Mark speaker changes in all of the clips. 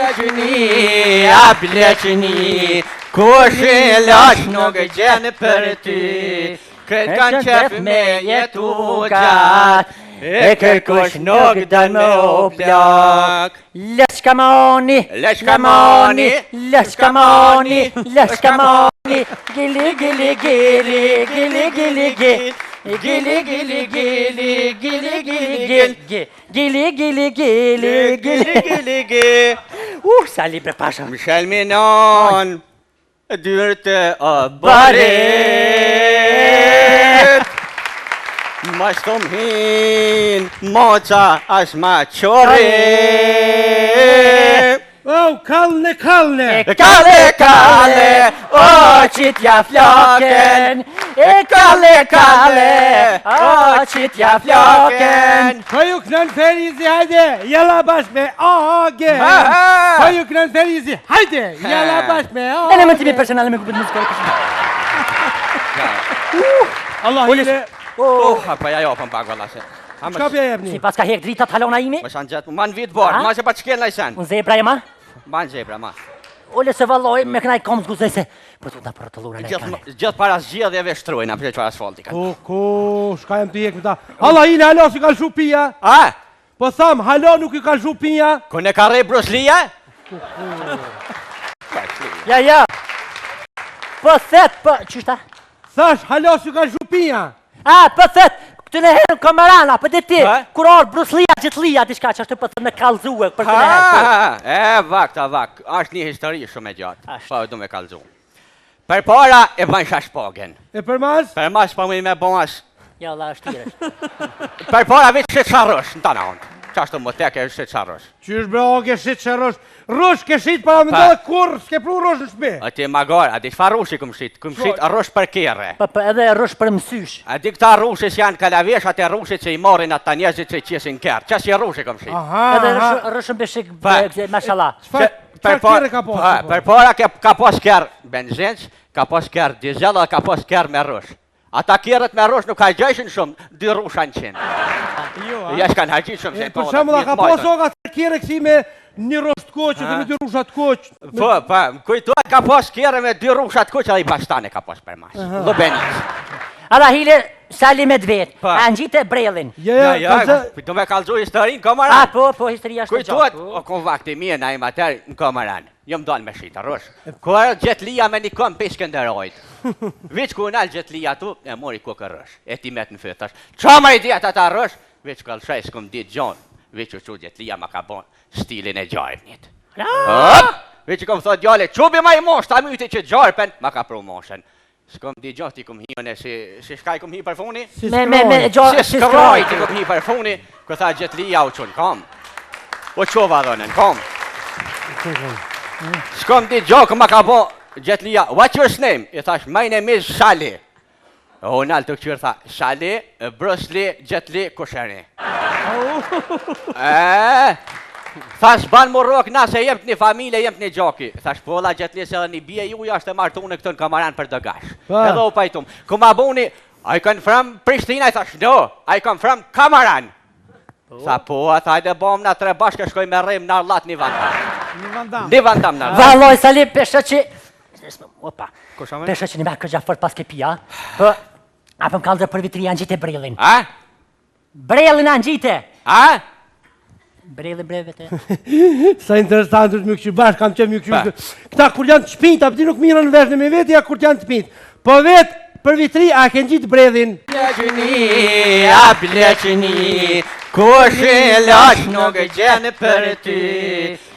Speaker 1: Bleqni, a bleqni, kush i lash nuk gjen për ty. Këtë kanë qef me jetu gjatë, e kërkush nuk dal me u plak.
Speaker 2: Leshkamoni,
Speaker 1: Leshkamoni,
Speaker 2: leshkamoni, leshkamoni, gili gili gili, gili gili gili. Gili gili gili, gili gili gili, gili gili gili, gili
Speaker 1: gili gili.
Speaker 2: Sali bre pasha.
Speaker 1: Michel Minon, dyrte o baret. Ma shtom hin, moca as ma qore.
Speaker 3: Oh, kalne, kalne!
Speaker 2: Kalle, kalle, o qitja floken. Kalle, kalle, o qitja floken.
Speaker 3: Har ju knall Ferizi, hajde! Jalla bash me Age! Har ju knall Ferizi, hajde! Jalla bash me Age!
Speaker 2: Elementi mi personale me kupit muzikore personale.
Speaker 3: Allah hile!
Speaker 1: Pa ja jopën pak valla se.
Speaker 3: Shka pja jebni?
Speaker 2: Si pas ka hek drita talona imi?
Speaker 1: Ma shanë gjatë, ma në vitë borë, ma që pa qëken lajsen.
Speaker 2: Unë zebra e ma?
Speaker 1: Ma në gjebra, ma.
Speaker 2: Ole se valloj me kënaj kom zguzej se për të da për të lura në kane.
Speaker 1: Gjithë para zgjedhjeve shtrujnë, apë që asfalti kanë.
Speaker 3: Shka jem të jek me ta? Allah hile, halo si ka lëshu pia?
Speaker 1: A?
Speaker 3: Po tham, halo nuk i ka lëshu pia?
Speaker 1: Kone ka rej Bruslia?
Speaker 2: Ja. Po thet, po, qyshta?
Speaker 3: Thash, halo si ka lëshu pia?
Speaker 2: A, po thet, këtë në herën kamerana, për dhe ti, kur orë bruslia, gjithlia, diçka që ashtë për të me kalzue, për këtë në herë.
Speaker 1: Vakt, është një histori shumë e gjatë, pa du me kalzu. Për para e ban shashpogen.
Speaker 3: E për mas?
Speaker 1: Për mas pa mu i me bongas.
Speaker 2: Ja, la, është tire.
Speaker 1: Për para vitë shetë sharosh, në tana onë. Qashtu më teke shetë sharosh.
Speaker 3: Qysh bre, o ke shit që rosh? Rosh ke shit para me ndodhe kur s'ke pru rosh në shpe?
Speaker 1: A ti magar, a di shfa rushi këm shit rosh për kere.
Speaker 2: Edhe rosh për mësysh.
Speaker 1: A di këta rushis janë kalavesh, atë rushit që i morin ata njerëzit që i qesin kërë. Qas i rushi këm shit.
Speaker 2: Edhe roshën beshik, mashallah.
Speaker 3: Qfar kere ka pos?
Speaker 1: Për para ka pos kërë benzinç, ka pos kërë dizel, ka pos kërë me rush. Ata kjerët me rush nuk hajgjëshin shumë, 2 rusha në qenë. Ja shkan hajgjit shumë se
Speaker 3: për shemull, ka pos oga të kjerë kësi me 1 rosh të koqë, dhe me 2 rusha të koqë.
Speaker 1: Po, kujtuat ka pos kjerë me 2 rusha të koqë, edhe i bastane ka pos për mas. Lubenis.
Speaker 2: Alla hile, sali me dvet, a në gjitë e brelin.
Speaker 1: Ja, do me kalzu historin, komaran.
Speaker 2: Po, historia është të gjatë.
Speaker 1: Kujtuat, o kon vakti mje na i mater në komaran. Jom dalë me shita, rosh. Kërë gjetlia me një kom për Skënderajt. Veç ku nalë gjetlia tu, e mori ku kërë rosh. E ti met në fëtash. Qa ma i djetë ata rosh? Veç kallë shaj s'kom ditë gjonë. Veç u gjetlia ma ka bon stilin e gjarëvnit. Veç kom thot gjale, qubi ma i mosh, ta myti që gjarëpen, ma ka pru moshen. S'kom di gjohë ti kom hione, si shkaj kom hi për funi?
Speaker 2: Si skroj
Speaker 1: ti kom hi për funi, kë tha gjetlia u qunë, kom. O qova dhonen, kom. S'kom di gjohë, kë ma ka bo gjetlia, what's your name? I thash, my name is Shali. O nalë të këqyrë tha, Shali, Brusli, Gjetli, Kusheri. Thash, ban më rok, na se jemt një familje, jemt një gjoki. Thash, pola Gjetli se dhe një bje ju jashtë e martu në këtë në kamaran për dëgash. Edhe u pajtum. Këma buni, I come from Prishtina, I thash, no, I come from Kamaran. Tha, po, thajde bom na 3 bashkë shkoj me rrim në arlat një vandam. Një vandam në arlat.
Speaker 2: Valoj, sali, pesha që... Opa, pesha që një me kërgja fort pas ke pia, po, apëm kallë dhe për vitri anë gjitë e brelin.
Speaker 1: A?
Speaker 2: Brelin anë gjitë.
Speaker 1: A?
Speaker 2: Brelin brevete.
Speaker 3: Sa interesant është më këshu bashkë, kam qenë më këshu. Këta kur janë të shpinta, pëti nuk mirën në vesh në me vetë, ja kur janë të shpinta. Po vetë, për vitri, a kënë gjitë brelin.
Speaker 1: Bleqni, a bleqni, kush i lash nuk gjen për ty.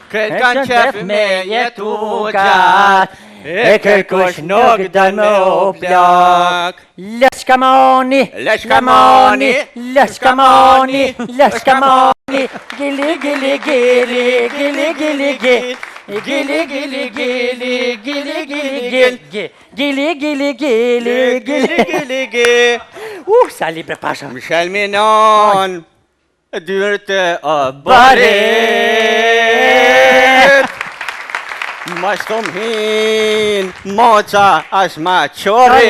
Speaker 1: Këtë kanë qef me jetu gjatë, e kërkush nuk dal me u plak.
Speaker 2: Leshkamoni,
Speaker 1: Leshkamoni,
Speaker 2: leshkamoni, leshkamoni, gili gili gili, gili gili gili. Gili gili gili, gili gili gili, gili gili gili, gili gili gili. Sali bre pasha.
Speaker 1: Michel Minon, dyrte o baret. Ma shtom hin, moca as ma qore.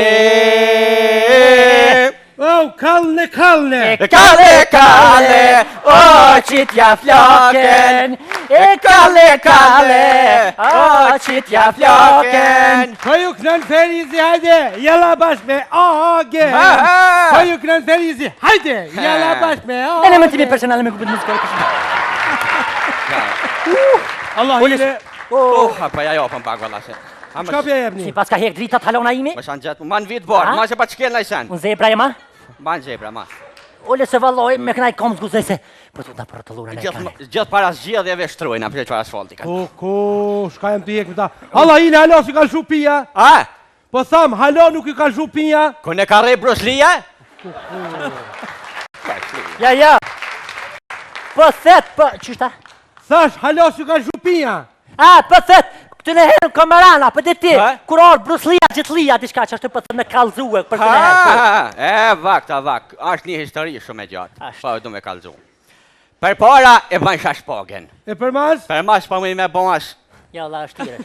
Speaker 3: Oh, kalne, kalne!
Speaker 2: Kalle, kalle, o qitja floken. e kale, o qitja floken.
Speaker 3: Po ju kënën Ferizi, hajde, jella bashkë me Agen. Po ju kënën Ferizi, hajde, jella bashkë me Agen.
Speaker 2: Në më timi personale me kupit muzikore.
Speaker 3: Allah hile.
Speaker 1: Pa ja jopën pak valla se.
Speaker 3: Shka pja jebni?
Speaker 2: Si pas ka hek dritat halona imi?
Speaker 1: Më shanë gjatë, ma në vitë borë, ma që pa qëken lajsen.
Speaker 2: Unë zebra e ma?
Speaker 1: Ma në gjebra, ma.
Speaker 2: Ole se valloj me kënaj kom zguzej se për të da për të lura në kane.
Speaker 1: Gjithë para zgjedhjeve shtrujnë, apë që që asfalti kanë.
Speaker 3: Ko, shka jem të jek me ta. Allah hile, halo si ka lëshu pia.
Speaker 1: A?
Speaker 3: Po tham, halo nuk i ka lëshu pia.
Speaker 1: Kone ka rej Bruslia?
Speaker 2: Ja. Po thet, po, qyshta?
Speaker 3: Thash, halo si ka lëshu pia.
Speaker 2: A, po thet, këtë në herën kamerana, për dhe ti,
Speaker 1: Ha?
Speaker 2: kur orë bruslia, gjithlia, diçka që ashtë për të me kalzue, për këtë në herë.
Speaker 1: E, vak, është një histori shumë e gjatë. Po, du me kalzu. Për para e ban shashpogen.
Speaker 3: E për mas?
Speaker 1: Për mas pa më me bongas.
Speaker 2: Ja, la, është tire.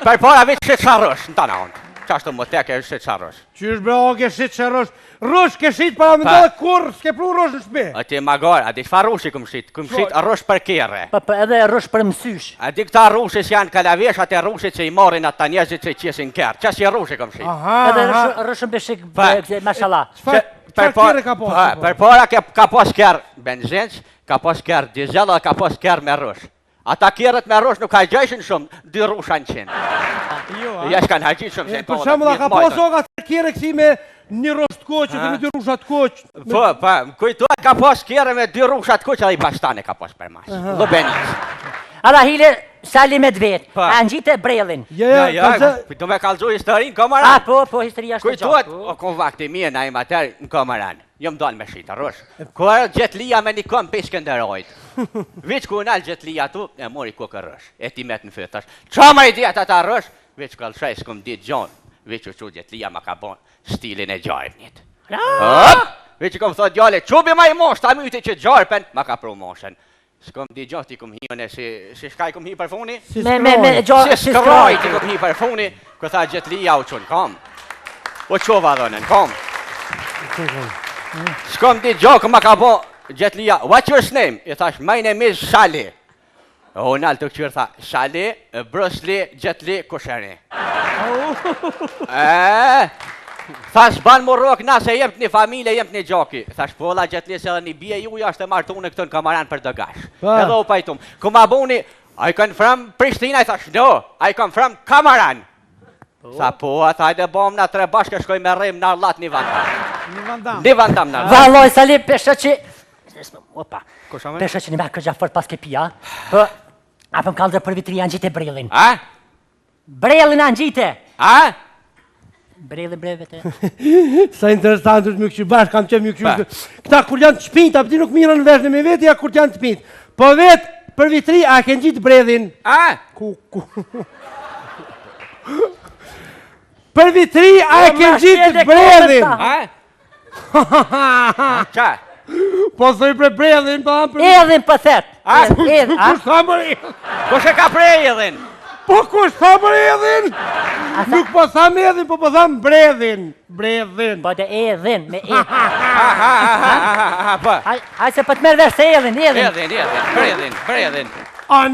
Speaker 1: Për para vetë shetë sharosh, në tana onë. Qashtu më teke shetë sharosh.
Speaker 3: Qysh bre, o ke shit që rosh. Rosh ke shit para me ndodhe kur, s'ke pru rosh në shpe.
Speaker 1: A ti magar, a di shfa rushi këm shit? Këm shit rosh për kere.
Speaker 2: Po, edhe rrush për mësysh.
Speaker 1: A di këta rushis janë kalavesh, atë rushit që i morin ata njerëzit që i qesin kërë. Qas i rushi këm shit?
Speaker 2: Edhe rrush në beshik, mashallah.
Speaker 3: Qfar kjere ka posë?
Speaker 1: Për para ka pos kërë benzinç, ka pos kërë dizel, dhe ka pos kërë me rush. Ata kjerët me rush nuk ka gjejshin shumë, 2 rusha në qenë. Ja shkan haqit shumë se
Speaker 3: Për shumë ka posë oga të kjere kësi me një rosh të koqë, dhe me 2 rusha të koqë.
Speaker 1: Po, më kujtojt ka pos kjerë me 2 rusha të koqë, edhe i bastane ka pos për mas. Lubenis.
Speaker 2: Alla hile, sali me dvet,
Speaker 1: Pa.
Speaker 2: a në gjitë e brelin.
Speaker 1: Ja, do me kalzu historin, komaran.
Speaker 2: A, po, historia është të
Speaker 1: Kujtojt,
Speaker 2: gjatë.
Speaker 1: o kon vakti mje na i mater në komaran. Jom dalë me shita, rosh. Kërë gjetlia me një kom pishkënderojt. Veç ku nalë gjetlia tu, e mori ku kërësh. E ti met në fytash. Qa ma i djetë ata rosh? Veç kalshaj s'kom ditë gjonë. Veç u që gjetlia ma ka bon stilin e gjarëvnit. Veç u kom thot gjale, qubi ma i mosh, ta myti që gjarëpen, ma ka pru moshen. S'kom di gjohë ti kom hione, si shka i kom hi për funi?
Speaker 2: Me gjohë,
Speaker 1: Si skroj ti kom hi për funi, kë tha gjetlia u qunë, kom. U qova dhonen, kom. S'kom di gjohë, kë ma ka bo gjetlia, what's your name? I thash, my name is Shali. O nalë të këqyrë tha, Shali, Brusli, Gjetli, Kusheri. Thash, ban më rok, na se jem të një familje, jem të një gjoki. Thash, po la Gjetli se dhe një bje juja është e martune këtë në kamaran për dëgash. Edhe u pajtum. Kë ma buni, I come from Prishtina, I thash, no, I come from Kamaran. Tha, po, a thajde bom na 3 bashkë shkoj me rrim në arlat një vandam. Një vandam në arlat.
Speaker 2: Valoj, sali, pesha që... Opa,
Speaker 1: Kusha me?
Speaker 2: pesha që një me kërgja fort pas ke pia. Po, apëm kaldre për vitri janë gjitë e brelin.
Speaker 1: A?
Speaker 2: Brelin janë gjitë.
Speaker 1: A?
Speaker 2: Brelin brevete.
Speaker 3: Sa interesant është më këshu, bashkë kam qenë më këshu. Këta kur janë të shpinjt, apë ti nuk mirën në vesh në me vetë, ja kur janë të shpinjt. Po vetë, për vitri, a kënë gjitë bredhin.
Speaker 1: A?
Speaker 3: Për vitri, a kënë gjitë bredhin.
Speaker 1: A? Qa?
Speaker 3: Po thoi për bredhin, pa për...
Speaker 2: Edhin për thet. Edhin, a?
Speaker 3: Kush tha më edhin?
Speaker 1: Kush e ka prej edhin?
Speaker 3: Po kush tha më edhin? Nuk po tham edhin, po po tham bredhin. Bredhin.
Speaker 2: Po dhe edhin, me edhin.
Speaker 1: Po.
Speaker 2: Haj se për të merë vesh se edhin, edhin.
Speaker 1: Edhin, bredhin.
Speaker 3: A